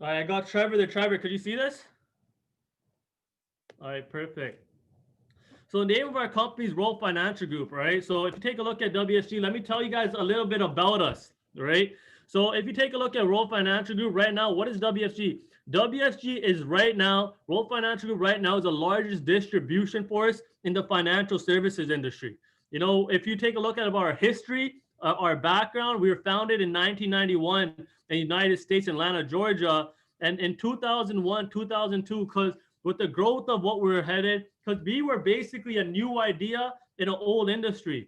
All right, I got Trevor there. Trevor, could you see this? All right, perfect. So the name of our company is Roll Financial Group, right? So if you take a look at WSG, let me tell you guys a little bit about us, right? So if you take a look at Roll Financial Group right now, what is WSG? WSG is right now, Roll Financial Group right now is the largest distribution force in the financial services industry. You know, if you take a look at our history, our background, we were founded in 1991 in the United States, Atlanta, Georgia. And in 2001, 2002, because with the growth of what we're headed, because we were basically a new idea in an old industry.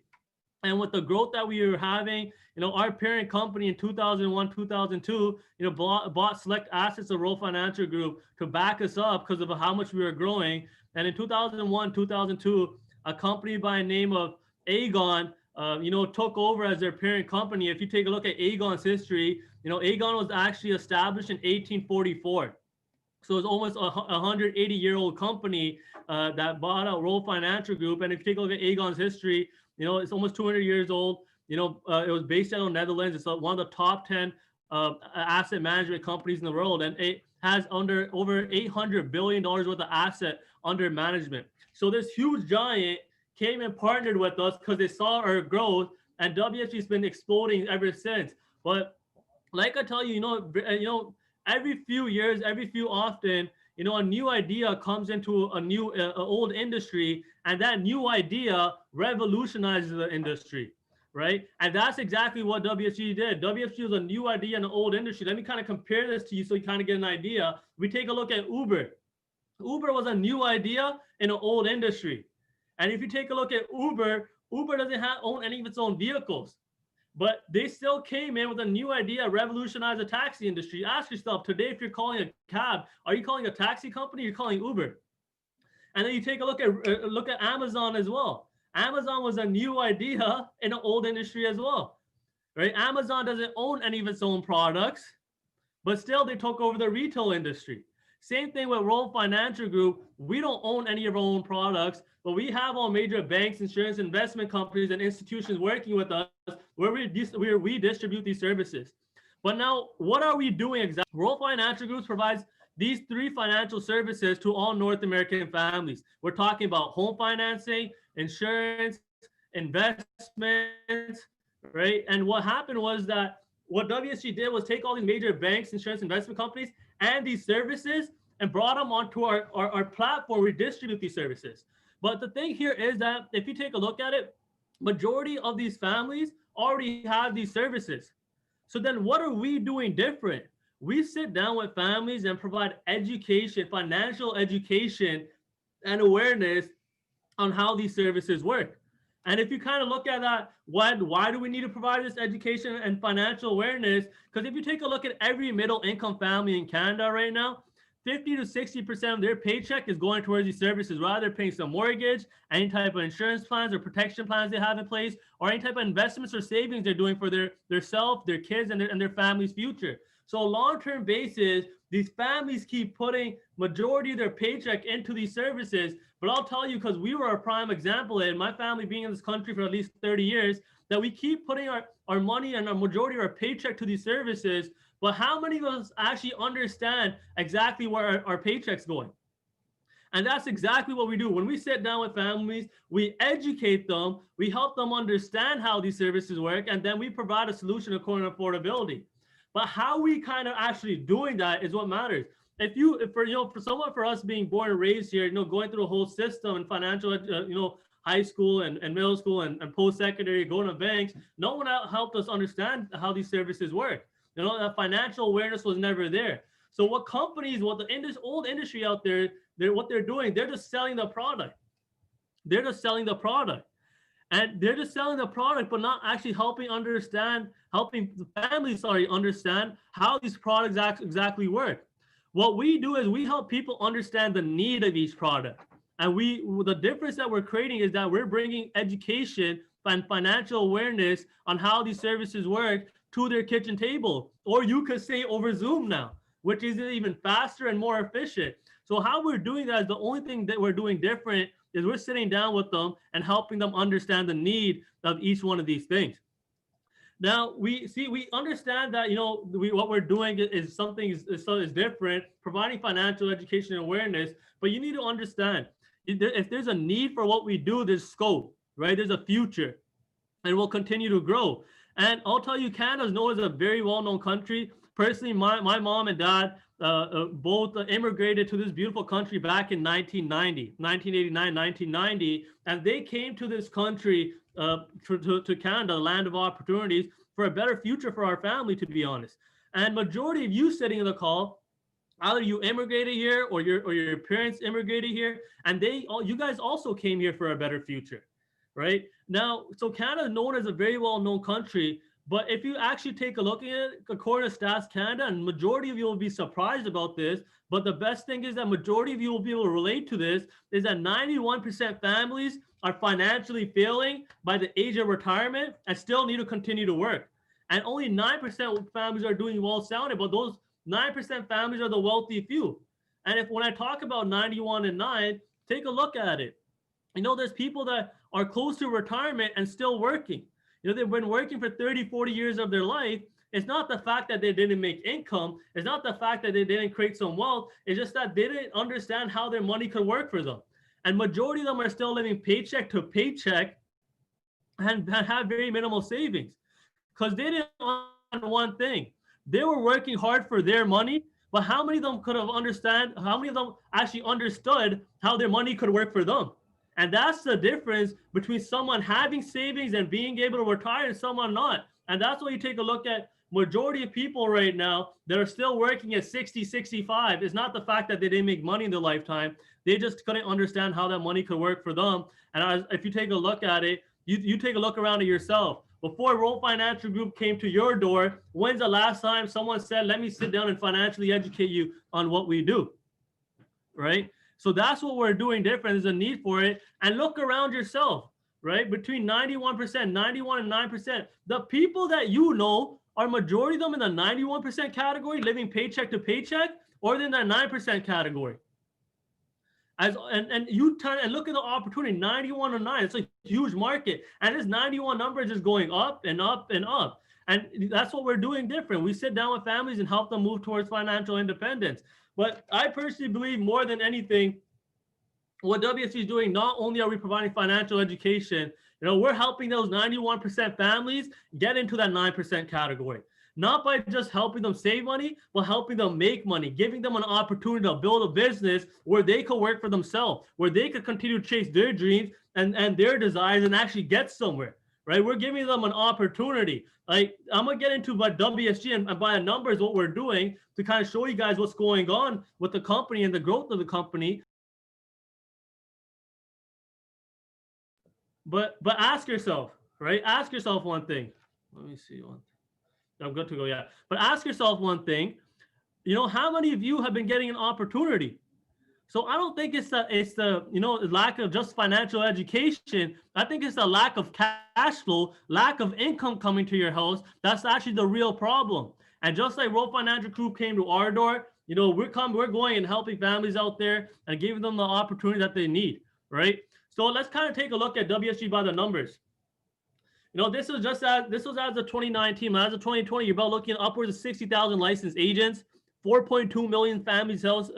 And with the growth that we were having, you know, our parent company in 2001, 2002, you know, bought select assets of Roll Financial Group to back us up because of how much we were growing. And in 2001, 2002, a company by the name of Aegon, you know, took over as their parent company. If you take a look at Aegon's history, you know, Aegon was actually established in 1844. So it's almost a 180-year-old company that bought out Roll Financial Group. And if you take a look at Aegon's history, you know, it's almost 200 years old. You know, it was based out of the Netherlands. It's one of the top 10 asset management companies in the world. And it has over $800 billion worth of asset under management. So this huge giant came and partnered with us because they saw our growth, and WFG has been exploding ever since. But like I tell you, you know, every few years, every few often, you know, a new idea comes into a new old industry, and that new idea revolutionizes the industry, right? And that's exactly what WFG did. WFG was a new idea in the old industry. Let me kind of compare this to you so you kind of get an idea. We take a look at Uber. Uber was a new idea in an old industry. And if you take a look at Uber, Uber doesn't own any of its own vehicles. But they still came in with a new idea, revolutionize the taxi industry. Ask yourself today, if you're calling a cab, are you calling a taxi company? Or you're calling Uber. And then you take a look at Amazon as well. Amazon was a new idea in an old industry as well, right? Amazon doesn't own any of its own products, but still they took over the retail industry. Same thing with Roll Financial Group. We don't own any of our own products, but we have all major banks, insurance, investment companies, and institutions working with us where we distribute these services. But now, what are we doing exactly? Roll Financial Group provides these three financial services to all North American families. We're talking about home financing, insurance, investments, right? And what happened was that what WSG did was take all these major banks, insurance, investment companies, and these services and brought them onto our platform. We distribute these services. But the thing here is that if you take a look at it, majority of these families already have these services. So then what are we doing different? We sit down with families and provide education, financial education, and awareness on how these services work. And if you kind of look at that, why do we need to provide this education and financial awareness? Because if you take a look at every middle income family in Canada right now, 50 to 60% of their paycheck is going towards these services, rather they're paying some mortgage, any type of insurance plans or protection plans they have in place, or any type of investments or savings they're doing for their self, their kids, and their family's future. So long-term basis, these families keep putting majority of their paycheck into these services. But I'll tell you, because we were a prime example, and my family being in this country for at least 30 years, that we keep putting our money and our majority of our paycheck to these services. But how many of us actually understand exactly where our paycheck's going? And that's exactly what we do. When we sit down with families, we educate them, we help them understand how these services work, and then we provide a solution according to affordability. But how we kind of actually doing that is what matters. For us being born and raised here, going through the whole system and financial, high school and middle school and post-secondary, going to banks, no one helped us understand how these services work. That financial awareness was never there. So what companies, old industry out there, what they're doing, they're just selling the product. They're just selling the product. And they're just selling the product, but not actually helping the families, understand how these products exactly work. What we do is we help people understand the need of each product. And the difference that we're creating is that we're bringing education and financial awareness on how these services work to their kitchen table, or you could say over Zoom now, which is even faster and more efficient. So how we're doing that is the only thing that we're doing different is we're sitting down with them and helping them understand the need of each one of these things. Now we understand that, you know, what we're doing is something is different, providing financial education and awareness. But you need to understand, if there's a need for what we do, there's scope, right? There's a future, and will continue to grow. And I'll tell you, Canada is known as a very well-known country. Personally, my mom and dad both immigrated to this beautiful country back in 1989, 1990, and they came to this country, to Canada, the land of opportunities, for a better future for our family, to be honest. And majority of you sitting in the call, either you immigrated here or your parents immigrated here, and you guys also came here for a better future, right? Now, so Canada is known as a very well-known country, but if you actually take a look at it, according to Stats Canada, and majority of you will be surprised about this, but the best thing is that majority of you will be able to relate to this, is that 91% families are financially failing by the age of retirement and still need to continue to work. And only 9% of families are doing well sounded, but those 9% families are the wealthy few. And when I talk about 91 and 9, take a look at it. You know, there's people that are close to retirement and still working. You know, they've been working for 30, 40 years of their life. It's not the fact that they didn't make income. It's not the fact that they didn't create some wealth. It's just that they didn't understand how their money could work for them. And majority of them are still living paycheck to paycheck and have very minimal savings, because they didn't understand one thing. They were working hard for their money, but how many of them could have understand? How many of them actually understood how their money could work for them? And that's the difference between someone having savings and being able to retire and someone not. And that's why you take a look at majority of people right now that are still working at 60, 65. It's not the fact that they didn't make money in their lifetime. They just couldn't understand how that money could work for them. And if you take a look at it, you take a look around at yourself. Before Roll Financial Group came to your door, when's the last time someone said, let me sit down and financially educate you on what we do, right? So that's what we're doing different. There's a need for it. And look around yourself, right? Between 91%, 91 and 9%, the people that you know, are majority of them in the 91% category, living paycheck to paycheck, or in the 9% category? And you turn and look at the opportunity, 91 or 9, it's a huge market. And this 91 number is just going up and up and up. And that's what we're doing different. We sit down with families and help them move towards financial independence. But I personally believe more than anything, what WSG is doing, not only are we providing financial education, you know, we're helping those 91% families get into that 9% category. Not by just helping them save money, but helping them make money, giving them an opportunity to build a business where they could work for themselves, where they could continue to chase their dreams and their desires and actually get somewhere, right? We're giving them an opportunity. Like, I'm going to get into by WSG and by numbers what we're doing to kind of show you guys what's going on with the company and the growth of the company. But ask yourself, right? Ask yourself one thing. Let me see one. I'm good to go, yeah. But ask yourself one thing. You know, how many of you have been getting an opportunity? So I don't think it's the you know, lack of just financial education. I think it's the lack of cash flow, lack of income coming to your house. That's actually the real problem. And just like Roll Financial Group came to our door, you know, we're going and helping families out there and giving them the opportunity that they need, right? So let's kind of take a look at WSG by the numbers. You know, this was as of 2019. As of 2020, you're about looking at upwards of 60,000 licensed agents, 4.2 million families helped.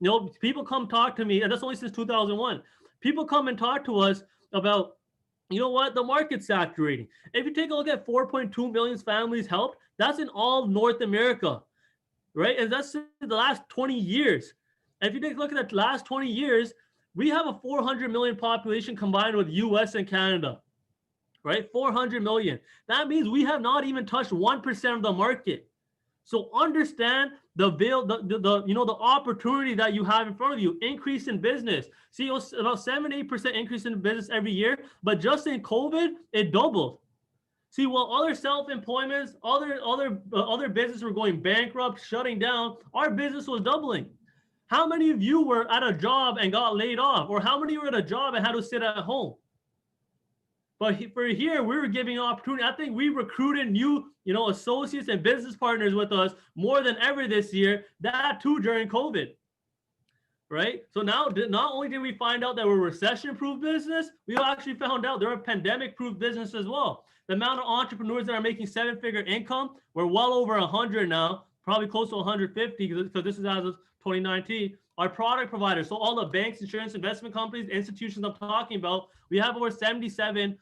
You know, people come talk to me, and that's only since 2001. People come and talk to us about, you know what, the market's saturating. If you take a look at 4.2 million families helped, that's in all North America, right? And that's in the last 20 years. And if you take a look at the last 20 years, we have a 400 million population combined with US and Canada. Right? 400 million. That means we have not even touched 1% of the market. So understand the you know, the opportunity that you have in front of you. Increase in business. See, it was about 7-8% increase in business every year, but just in COVID, it doubled. See, while other self-employments, other businesses were going bankrupt, shutting down, our business was doubling. How many of you were at a job and got laid off? Or how many were at a job and had to sit at home? But for here, we were giving opportunity. I think we recruited new, you know, associates and business partners with us more than ever this year. That too during COVID. right? So now, not only did we find out that we're a recession-proof business, we actually found out they're a pandemic-proof business as well. The amount of entrepreneurs that are making seven-figure income, we're well over 100 now, probably close to 150 because this is as of 2019. Our product providers, so all the banks, insurance, investment companies, institutions I'm talking about, we have over 77,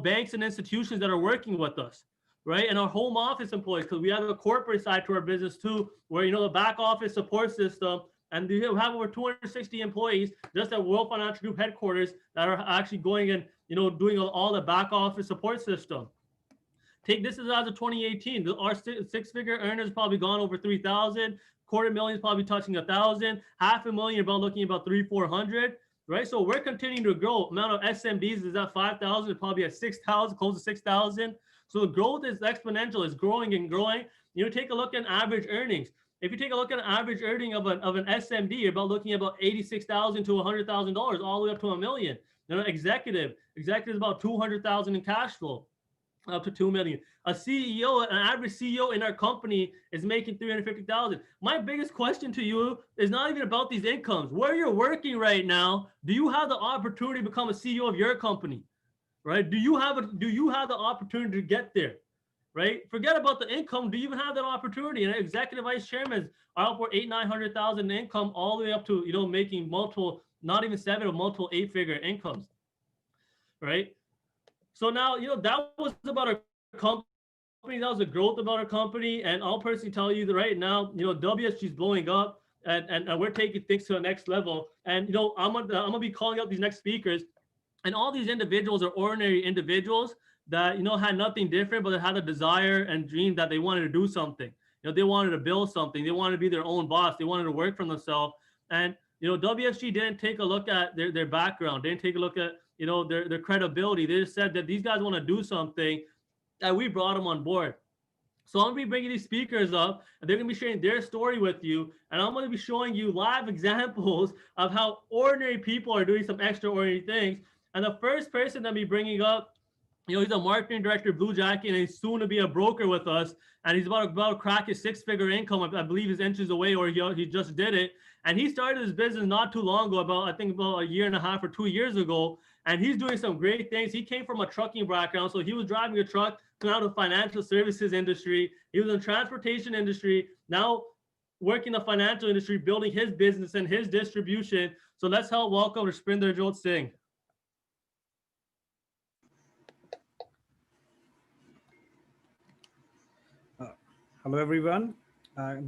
banks and institutions that are working with us, right? And our home office employees, because we have a corporate side to our business too, where the back office support system, and we have over 260 employees just at World Financial Group headquarters that are actually going and doing all the back office support system. Take this as of 2018. Our six-figure earners probably gone over 3,000. $250,000 is probably touching 1,000. $500,000 about looking about 300-400. Right, so we're continuing to grow. Amount of SMBs is at 5,000. It's probably at 6,000, close to 6,000. So the growth is exponential. It's growing and growing. Take a look at average earnings. If you take a look at an average earning of an SMB, you're about looking at about $86,000 to $100,000, all the way up to $1 million. Executive is about $200,000 in cash flow, up to $2 million. A CEO, an average CEO in our company is making $350,000. My biggest question to you is not even about these incomes. Where you're working right now, do you have the opportunity to become a CEO of your company? Right? Do you have the opportunity to get there? Right? Forget about the income. Do you even have that opportunity? And executive vice chairmen are up for $800,000-900,000 in income, all the way up to making multiple, not even seven or multiple eight-figure incomes. Right? So now that was about our company. That was the growth about our company. And I'll personally tell you that right now, WSG is blowing up, and we're taking things to the next level. And I'm gonna be calling out these next speakers, and all these individuals are ordinary individuals that had nothing different, but they had a desire and dream that they wanted to do something. They wanted to build something. They wanted to be their own boss. They wanted to work for themselves. And WSG didn't take a look at their background. They didn't take a look at their credibility. They just said that these guys want to do something, and we brought them on board. So I'm going to be bringing these speakers up, and they're going to be sharing their story with you. And I'm going to be showing you live examples of how ordinary people are doing some extraordinary things. And the first person that I'm bringing up, he's a marketing director, Blue Jacket, and he's soon to be a broker with us. And he's about to crack his six-figure income. I believe he's inches away, or he just did it. And he started his business not too long ago, about a year and a half or 2 years ago. And he's doing some great things. He came from a trucking background, so he was driving a truck out of the financial services industry. He was in the transportation industry, now working in the financial industry, building his business and his distribution. So let's help welcome Rishpinder Singh. Hello, everyone.